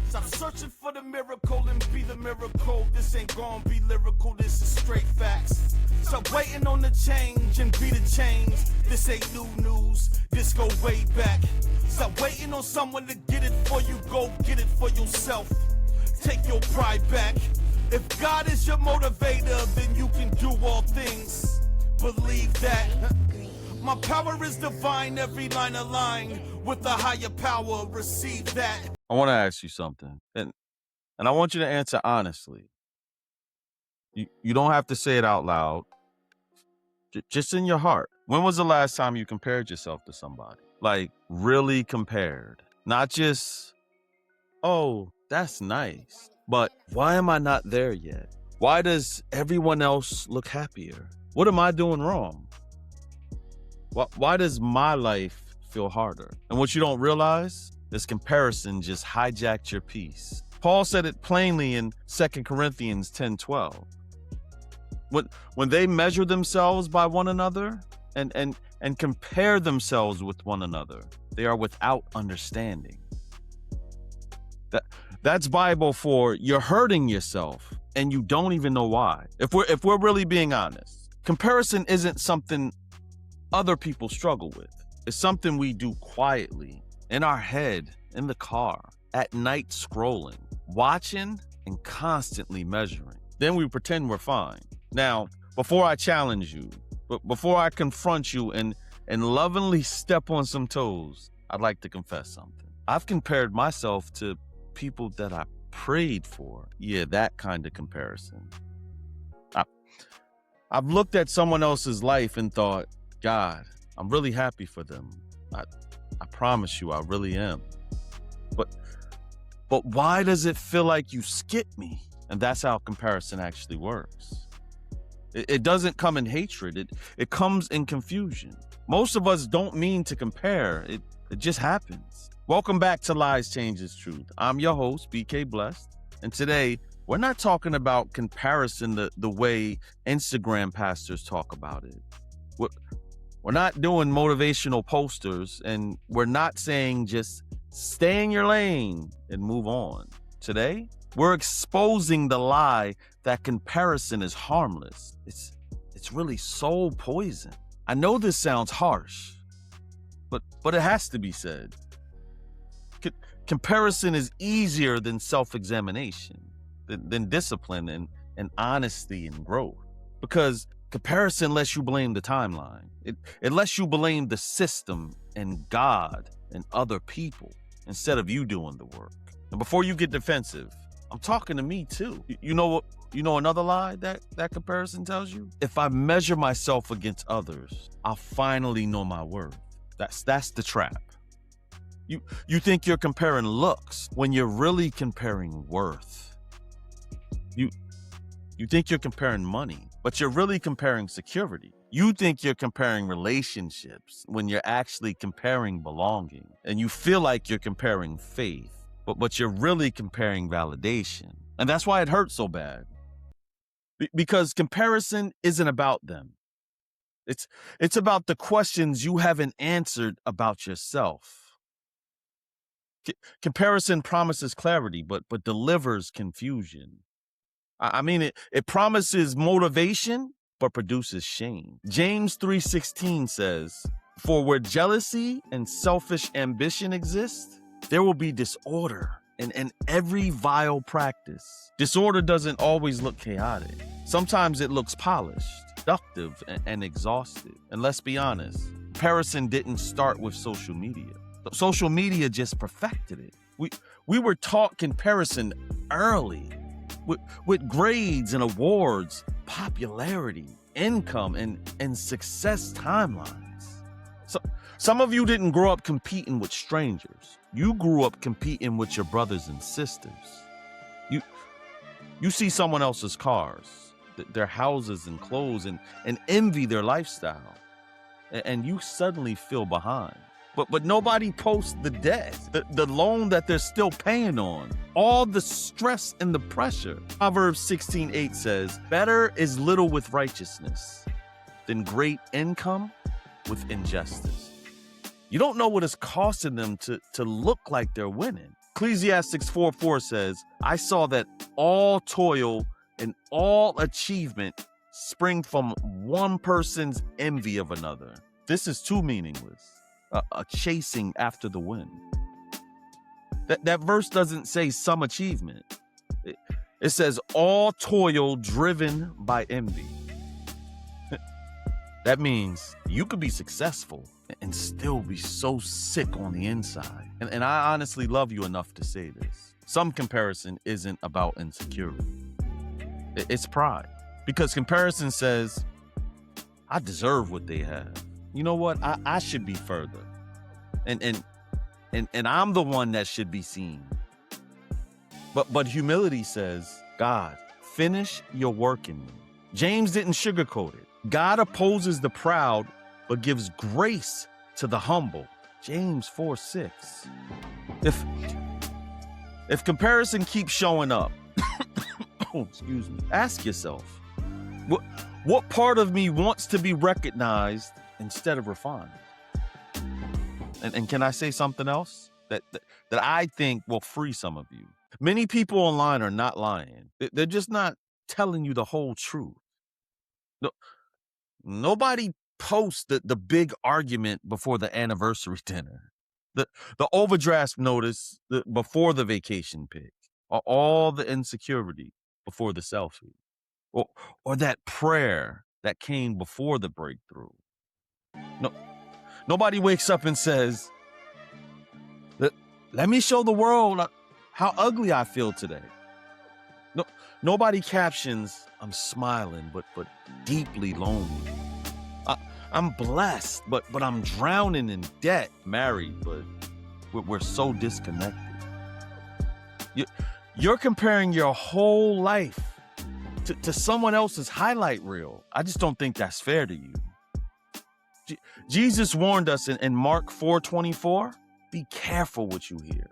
Stop searching for the miracle and be the miracle. This ain't gonna be lyrical, this is straight facts. Stop waiting on the change and be the change. This ain't new news, this go way back. Stop waiting on someone to get it for you, go get it for yourself. Take your pride back. If God is your motivator, then you can do all things. Believe that. My power is divine, every line aligned with the higher power. Receive that. I want to ask you something, and I want you to answer honestly. You don't have to say it out loud. Just in your heart. When was the last time you compared yourself to somebody? Like, really compared. Not just, oh, that's nice. But why am I not there yet? Why does everyone else look happier? What am I doing wrong? Why does my life feel harder? And what you don't realize, this comparison just hijacked your peace. Paul said it plainly in 2 Corinthians 10:12. When they measure themselves by one another and compare themselves with one another, they are without understanding. That's Bible for you're hurting yourself and you don't even know why. If we're really being honest, comparison isn't something other people struggle with. It's something we do quietly, in our head, in the car, at night scrolling, watching and constantly measuring. Then we pretend we're fine. Now, before I challenge you, before I confront you and lovingly step on some toes, I'd like to confess something. I've compared myself to people that I prayed for. Yeah, that kind of comparison. I've looked at someone else's life and thought, God, I'm really happy for them. I promise you, I really am. But why does it feel like you skipped me? And that's how comparison actually works. It doesn't come in hatred. It comes in confusion. Most of us don't mean to compare. It just happens. Welcome back to Lies Changes Truth. I'm your host, BK Blessed. And today, we're not talking about comparison the way Instagram pastors talk about it. We're not doing motivational posters, and we're not saying just stay in your lane and move on. Today, we're exposing the lie that comparison is harmless. It's really soul poison. I know this sounds harsh, but it has to be said. Comparison is easier than self-examination, than discipline and honesty and growth. Because comparison lets you blame the timeline. It lets you blame the system and God and other people instead of you doing the work. And before you get defensive, I'm talking to me too. You know what? You know another lie that comparison tells you? If I measure myself against others, I'll finally know my worth. That's the trap. You think you're comparing looks when you're really comparing worth. You think you're comparing money, but you're really comparing security. You think you're comparing relationships when you're actually comparing belonging. And you feel like you're comparing faith, but you're really comparing validation. And that's why it hurts so bad. Because comparison isn't about them. It's about the questions you haven't answered about yourself. Comparison promises clarity, but delivers confusion. I mean, it promises motivation, but produces shame. James 3:16 says, "For where jealousy and selfish ambition exist, there will be disorder and every vile practice." Disorder doesn't always look chaotic. Sometimes it looks polished, productive, and exhausted. And let's be honest, comparison didn't start with social media. Social media just perfected it. We were taught comparison early with grades and awards, popularity, income, and success timelines. So some of you didn't grow up competing with strangers. You grew up competing with your brothers and sisters. You see someone else's cars, their houses and clothes, and envy their lifestyle. And you suddenly feel behind. But nobody posts the debt, the loan that they're still paying on, all the stress and the pressure. Proverbs 16:8 says, "Better is little with righteousness than great income with injustice." You don't know what it's costing them to look like they're winning. Ecclesiastes 4:4 says, I saw that all toil and all achievement spring from one person's envy of another. This is too meaningless, a chasing after the wind. That verse doesn't say some achievement. It says all toil driven by envy. That means you could be successful and still be so sick on the inside. And I honestly love you enough to say this. Some comparison isn't about insecurity. It's pride. Because comparison says, I deserve what they have. You know what? I should be further. And I'm the one that should be seen. But humility says, God, finish your work in me. James didn't sugarcoat it. God opposes the proud, but gives grace to the humble. James 4:6. If comparison keeps showing up, excuse me, ask yourself, what part of me wants to be recognized instead of refined? And can I say something else that I think will free some of you? Many people online are not lying. They're just not telling you the whole truth. No, nobody posts the big argument before the anniversary dinner, the overdraft notice before the vacation pic, or all the insecurity before the selfie, or that prayer that came before the breakthrough. No, nobody wakes up and says, let me show the world how ugly I feel today. No, nobody captions, I'm smiling, but deeply lonely. I'm blessed, but I'm drowning in debt. Married, but we're so disconnected. You're comparing your whole life to someone else's highlight reel. I just don't think that's fair to you. Jesus warned us in Mark 4:24, be careful what you hear.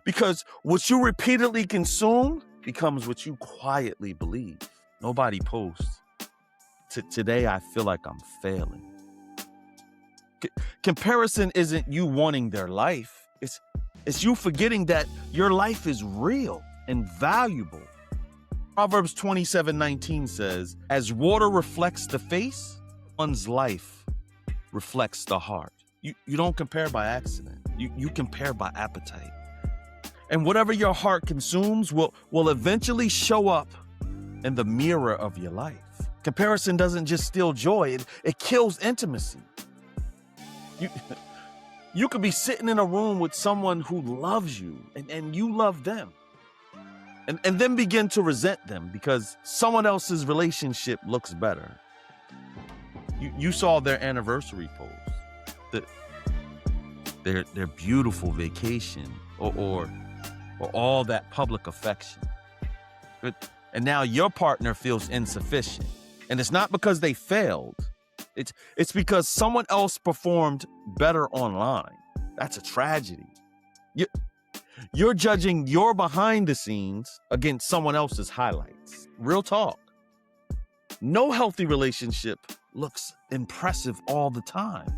Because what you repeatedly consume becomes what you quietly believe. Nobody posts, today I feel like I'm failing. Comparison isn't you wanting their life. It's you forgetting that your life is real and valuable. Proverbs 27:19 says, as water reflects the face, one's life reflects the heart. You don't compare by accident. You compare by appetite. And whatever your heart consumes will eventually show up in the mirror of your life. Comparison doesn't just steal joy, it kills intimacy. You could be sitting in a room with someone who loves you and you love them. And then begin to resent them because someone else's relationship looks better. You saw their anniversary post, their beautiful vacation, or all that public affection. And now your partner feels insufficient. And it's not because they failed. It's because someone else performed better online. That's a tragedy. You're judging your behind the scenes against someone else's highlights. Real talk. No healthy relationship looks impressive all the time.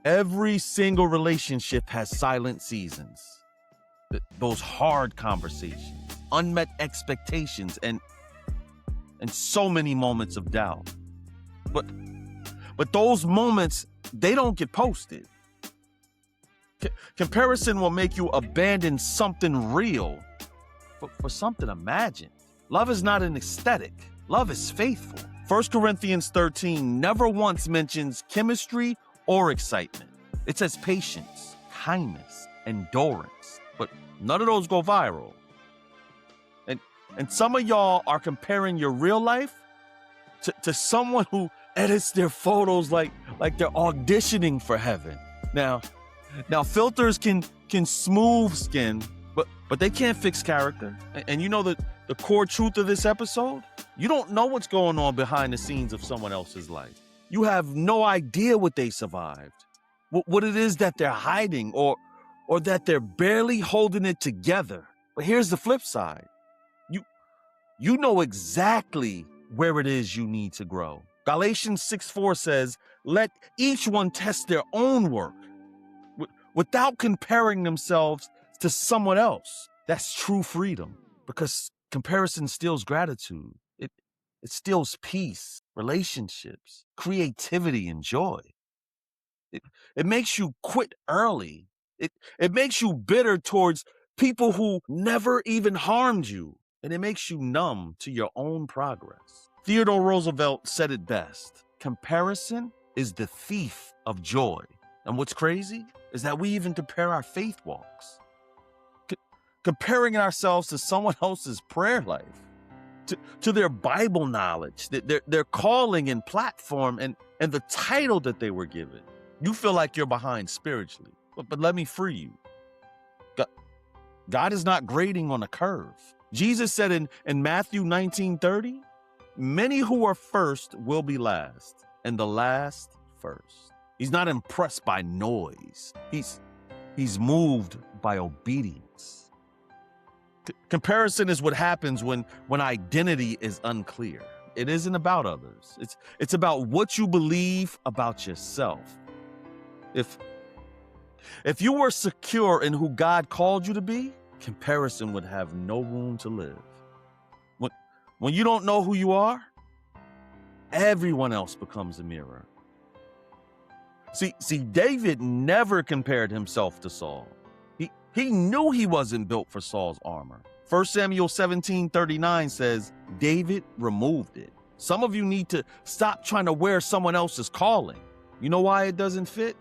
Every single relationship has silent seasons. Those hard conversations, unmet expectations, and so many moments of doubt. But those moments, they don't get posted. Comparison will make you abandon something real for something imagined. Love is not an aesthetic. Love is faithful. 1 Corinthians 13 never once mentions chemistry or excitement. It says patience, kindness, endurance. But none of those go viral. And some of y'all are comparing your real life to someone who edits their photos like they're auditioning for heaven. Now filters can smooth skin, but they can't fix character. And you know the core truth of this episode? You don't know what's going on behind the scenes of someone else's life. You have no idea what they survived, what it is that they're hiding, or that they're barely holding it together. But here's the flip side. You know exactly where it is you need to grow. Galatians 6:4 says, let each one test their own work without comparing themselves to someone else. That's true freedom, because comparison steals gratitude. It steals peace, relationships, creativity, and joy. It makes you quit early. It makes you bitter towards people who never even harmed you. And it makes you numb to your own progress. Theodore Roosevelt said it best: comparison is the thief of joy. And what's crazy is that we even compare our faith walks. Comparing ourselves to someone else's prayer life, to their Bible knowledge, their calling and platform, and the title that they were given. You feel like you're behind spiritually, but let me free you. God is not grading on a curve. Jesus said in Matthew 19:30, many who are first will be last, and the last first. He's not impressed by noise. He's moved by obedience. Comparison is what happens when identity is unclear. It isn't about others. It's about what you believe about yourself. If you were secure in who God called you to be, comparison would have no room to live. When you don't know who you are, everyone else becomes a mirror. See, David never compared himself to Saul. He knew he wasn't built for Saul's armor. 1 Samuel 17:39 says, David removed it. Some of you need to stop trying to wear someone else's calling. You know why it doesn't fit?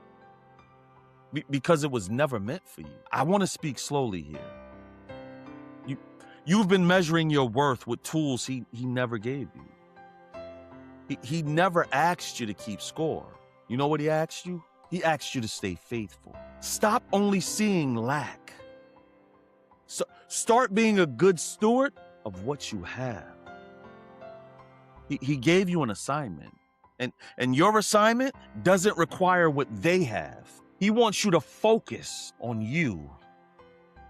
Because it was never meant for you. I want to speak slowly here. You've been measuring your worth with tools he never gave you. He never asked you to keep score. You know what he asked you? He asked you to stay faithful. Stop only seeing lack. So start being a good steward of what you have. He gave you an assignment, and your assignment doesn't require what they have. He wants you to focus on you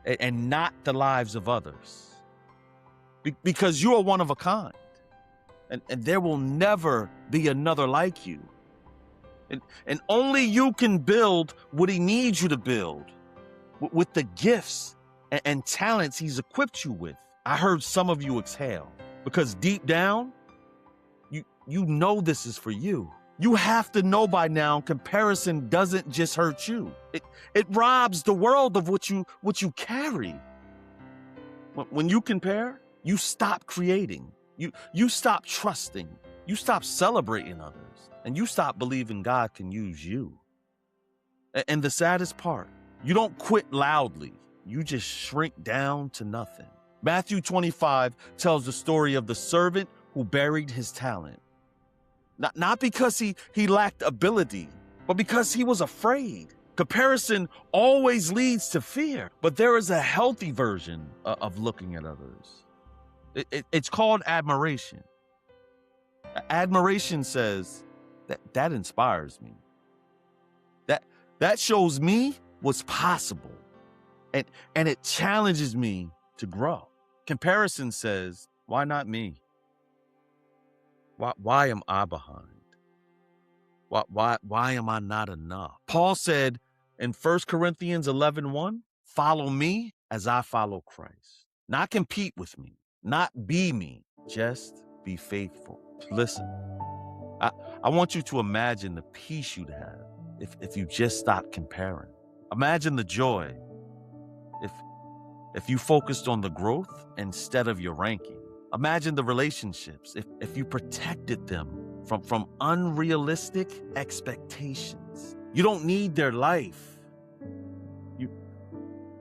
and not the lives of others, because you are one of a kind, and there will never be another like you. And only you can build what he needs you to build with the gifts and talents he's equipped you with. I heard some of you exhale, because deep down, you know this is for you. You have to know by now, comparison doesn't just hurt you. It robs the world of what you carry. When you compare, you stop creating. You stop trusting. You stop celebrating others. And you stop believing God can use you. And the saddest part, you don't quit loudly. You just shrink down to nothing. Matthew 25 tells the story of the servant who buried his talent. Not because he lacked ability, but because he was afraid. Comparison always leads to fear, but there is a healthy version of looking at others. It's called admiration. Admiration says, that inspires me. That shows me what's possible. And it challenges me to grow. Comparison says, why not me? Why am I behind? Why am I not enough? Paul said in 1 Corinthians 11:1, follow me as I follow Christ. Not compete with me, not be me, just be faithful. Listen, I want you to imagine the peace you'd have if you just stopped comparing. Imagine the joy if you focused on the growth instead of your ranking. Imagine the relationships if you protected them from unrealistic expectations. You don't need their life.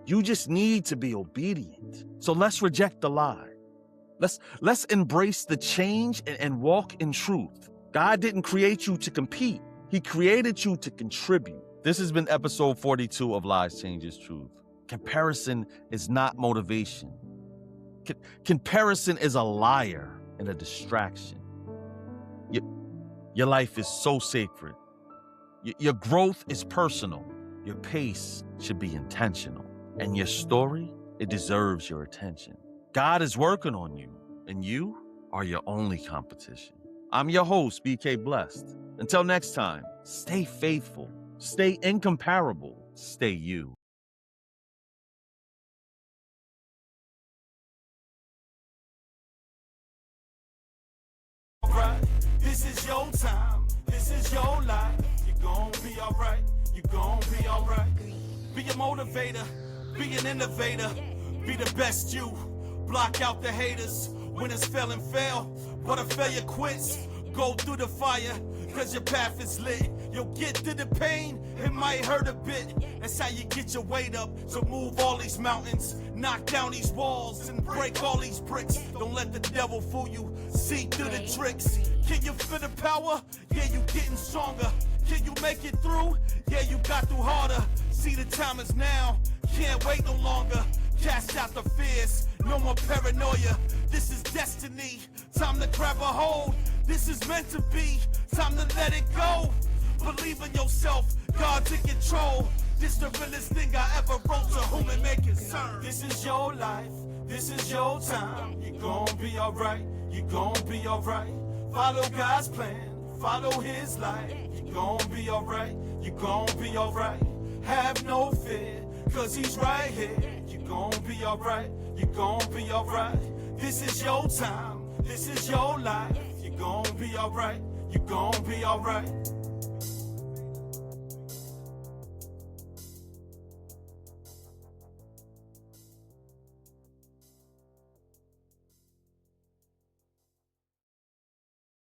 You just need to be obedient. So let's reject the lie. Let's embrace the change and walk in truth. God didn't create you to compete. He created you to contribute. This has been episode 42 of Lies Changes Truth. Comparison is not motivation. Comparison is a liar and a distraction. Your life is so sacred. Your growth is personal. Your pace should be intentional. And your story, it deserves your attention. God is working on you, and you are your only competition. I'm your host, BK Blessed. Until next time, stay faithful, stay incomparable, stay you. This is your time, this is your life. You gon' be alright, you gon' be alright. Be a motivator, be an innovator, be the best you. Block out the haters, winners fail and fail, but a failure quits. Go through the fire, cause your path is lit. You'll get through the pain, it might hurt a bit. That's how you get your weight up, so move all these mountains. Knock down these walls and break all these bricks. Don't let the devil fool you, see through the tricks. Can you feel the power? Yeah, you getting stronger. Can you make it through? Yeah, you got through harder. See, the time is now, can't wait no longer. Cast out the fears, no more paranoia. This is destiny, time to grab a hold. This is meant to be, time to let it go. Believe in yourself, God's in control. This the realest thing I ever wrote, to whom it may concern. This is your life, this is your time. You gon' be alright, you gon' be alright. Follow God's plan, follow his light. You gon' be alright, you gon' be alright. Have no fear, cause he's right here. You gon' be alright, you gon' be alright. This is your time, this is your life. You gon' be alright, you gon' be alright.